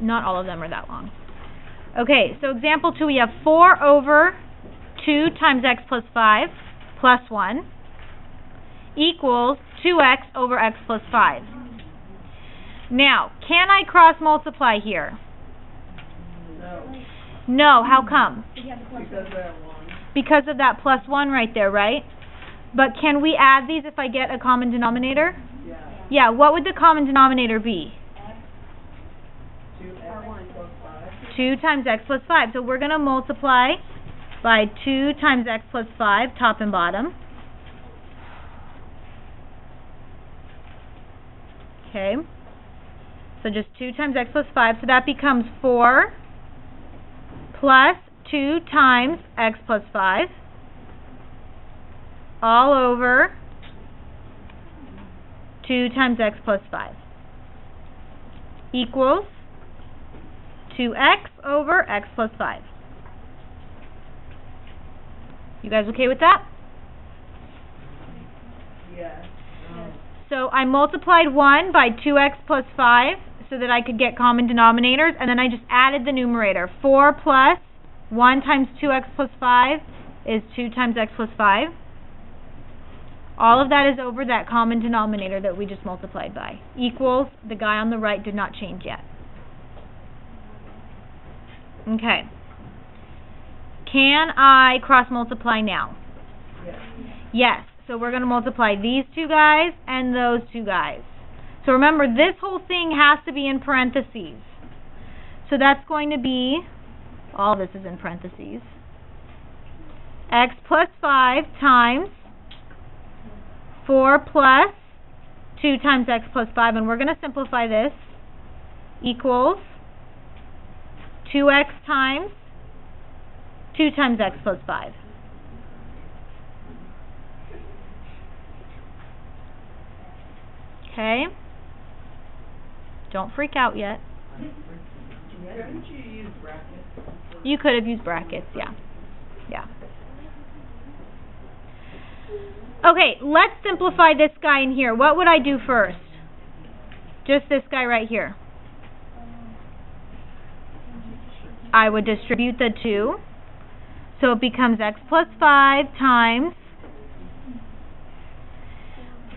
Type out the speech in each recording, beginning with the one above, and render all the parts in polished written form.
Not all of them are that long. Okay, so example 2, we have 4 over 2 times x plus 5 plus 1 equals 2x over x plus 5. Now, can I cross multiply here? No, how come? Because of that plus 1 right there, right? But can we add these if I get a common denominator? Yeah, what would the common denominator be? 2 times x plus 5. So we're going to multiply by 2 times x plus 5, top and bottom. Okay. So just 2 times x plus 5. So that becomes 4 plus 2 times x plus 5 all over 2 times x plus 5 equals 2x over x plus 5. You guys okay with that? Yes. So I multiplied 1 by 2x plus 5 so that I could get common denominators, and then I just added the numerator. 4 plus 1 times 2x plus 5 is 2 times x plus 5. All of that is over that common denominator that we just multiplied by. Equals, the guy on the right did not change yet. Okay. Can I cross multiply now? Yes. Yes. So we're going to multiply these two guys and those two guys. So remember, this whole thing has to be in parentheses. So that's going to be, all this is in parentheses, x plus 5 times 4 plus 2 times x plus 5, and we're going to simplify this, equals 2x times 2 times x plus 5. Okay? Don't freak out yet. Couldn't you use brackets? You could have used brackets, yeah. Yeah. Okay, let's simplify this guy in here. What would I do first? Just this guy right here. I would distribute the 2. So it becomes x plus 5 times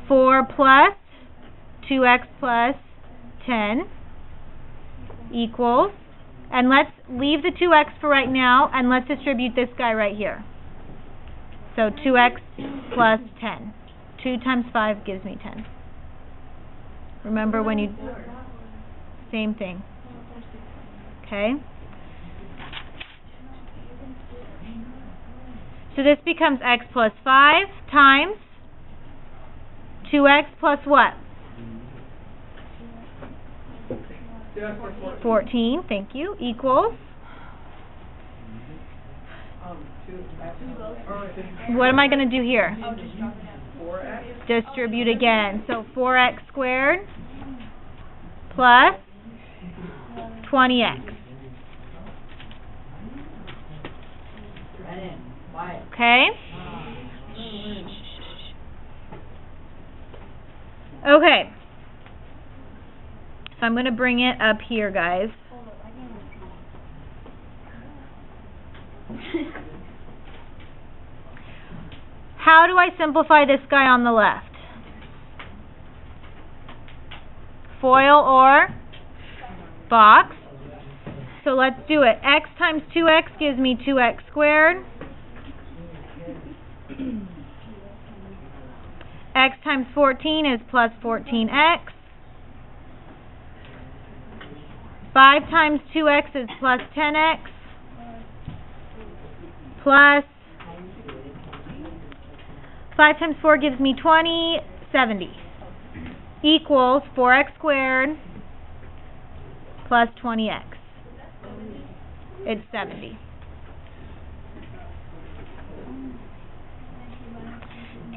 4 plus 2x plus 10 equals, and let's leave the 2x for right now, and let's distribute this guy right here. So 2x plus 10. 2 times 5 gives me 10. Remember when you... Same thing. Okay? So this becomes x plus 5 times 2x plus what? 14, thank you, equals? What am I going to do here? Distribute again. So 4x squared plus 20x. Okay? Okay. So I'm going to bring it up here, guys. How do I simplify this guy on the left? Foil or box. So let's do it. X times 2x gives me 2x squared. X times 14 is plus 14x. 5 times 2x is plus 10x. Plus 5 times 4 gives me 20, 70. Equals 4x squared plus 20x. It's 70.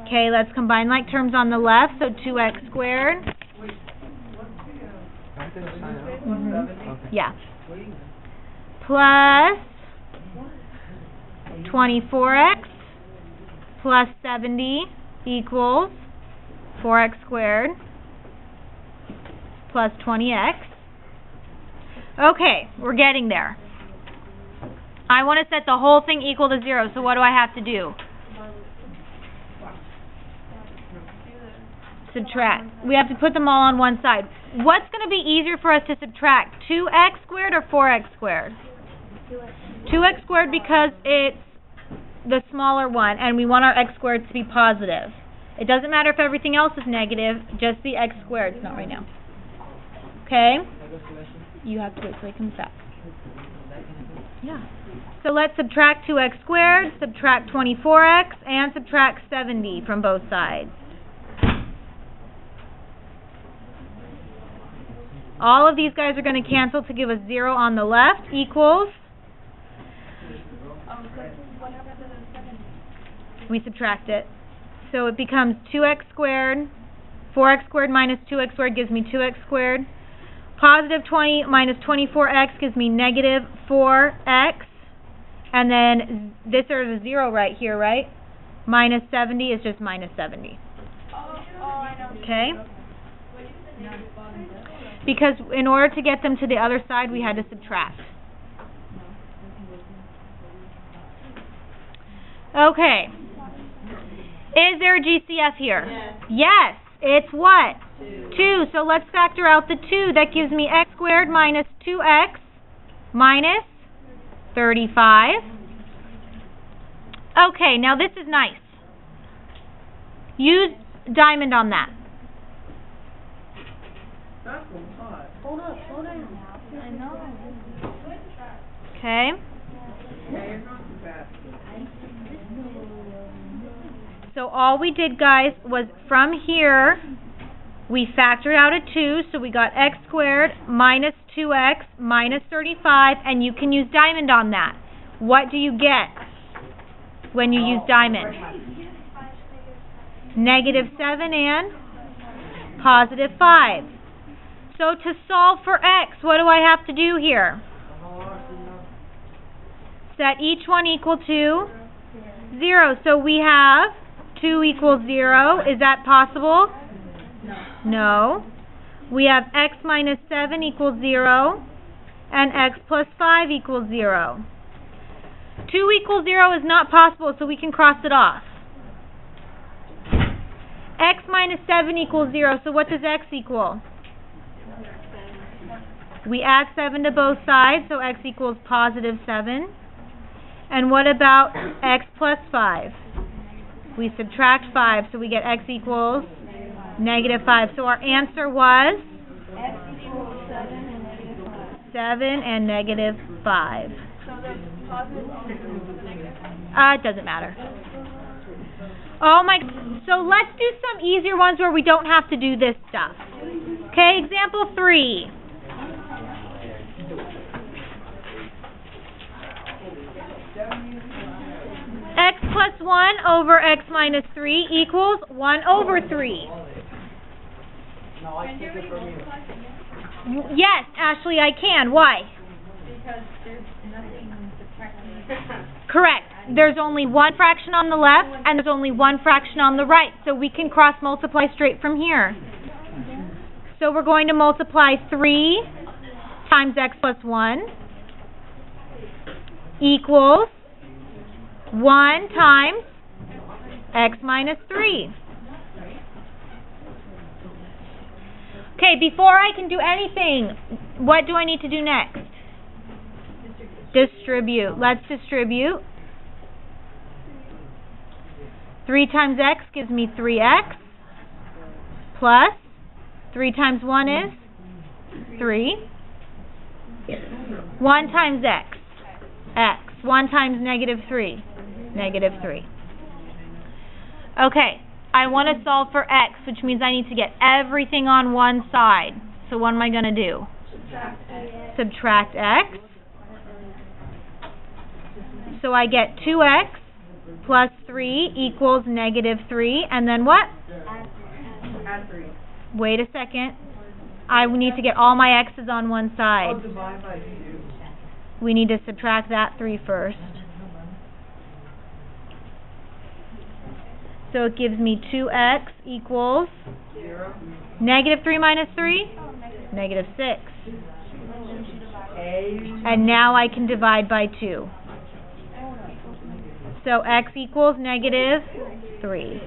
Okay, let's combine like terms on the left. So 2x squared. Yeah. Plus 24x plus 70 equals 4x squared plus 20x. Okay, we're getting there. I want to set the whole thing equal to 0, so what do I have to do? Subtract. We have to put them all on one side. What's going to be easier for us to subtract, 2x squared or 4x squared? 2x squared because it's the smaller one, and we want our x squared to be positive. It doesn't matter if everything else is negative, just the x squared. It's not right now. Okay? You have to wait till he comes back. Yeah. So let's subtract 2x squared, subtract 24x, and subtract 70 from both sides. All of these guys are going to cancel to give us 0 on the left, equals. We subtract it. So it becomes 2x squared. 4x squared minus 2x squared gives me 2x squared. Positive 20 minus 24x gives me negative 4x. And then this is a 0 right here, right? Minus 70 is just minus 70. Okay? Because in order to get them to the other side, we had to subtract. Okay. Is there a GCF here? Yes. It's what? 2. So let's factor out the 2. That gives me x squared minus 2x minus 35. Okay, now this is nice. Use diamond on that. Hold up, slow down. I know. Okay. Yeah, you're not too bad. So all we did, guys, was from here, we factored out a 2, so we got x squared minus 2x minus 35, and you can use diamond on that. What do you get when you use diamond? Negative 7 and positive 5. So to solve for x, what do I have to do here? Set each one equal to 0. So we have 2 equals 0. Is that possible? No. We have x minus 7 equals 0, and x plus 5 equals 0. 2 equals 0 is not possible, so we can cross it off. X minus 7 equals 0, so what does x equal? We add 7 to both sides, so x equals positive 7. And what about x plus 5? We subtract 5, so we get x equals negative 5. So our answer was X equals 7 and negative 5. 7 and negative 5. So the positive only equals the negative 5? It doesn't matter. Oh my, so let's do some easier ones where we don't have to do this stuff. Okay, example 3. X plus 1 over x minus 3 equals 1 over 3. Yes, Ashley, I can. Why? Because there's nothing subtracting. Correct. There's only one fraction on the left, and there's only one fraction on the right. So we can cross multiply straight from here. So we're going to multiply 3 times x plus 1 equals 1 times x minus 3. Okay, before I can do anything, what do I need to do next? Distribute. Let's distribute. 3 times x gives me 3x plus 3 times 1 is 3. 1 times x, x. 1 times negative 3, negative 3. Okay, I want to solve for x, which means I need to get everything on one side. So what am I going to do? Subtract x. So I get 2x plus 3 equals negative 3, and then what? Add 3. Wait a second. I need to get all my x's on one side. Divide by 2. We need to subtract that 3 first. So it gives me 2x equals 0. negative 3 minus 3? Negative 6. And now I can divide by 2. So x equals -3.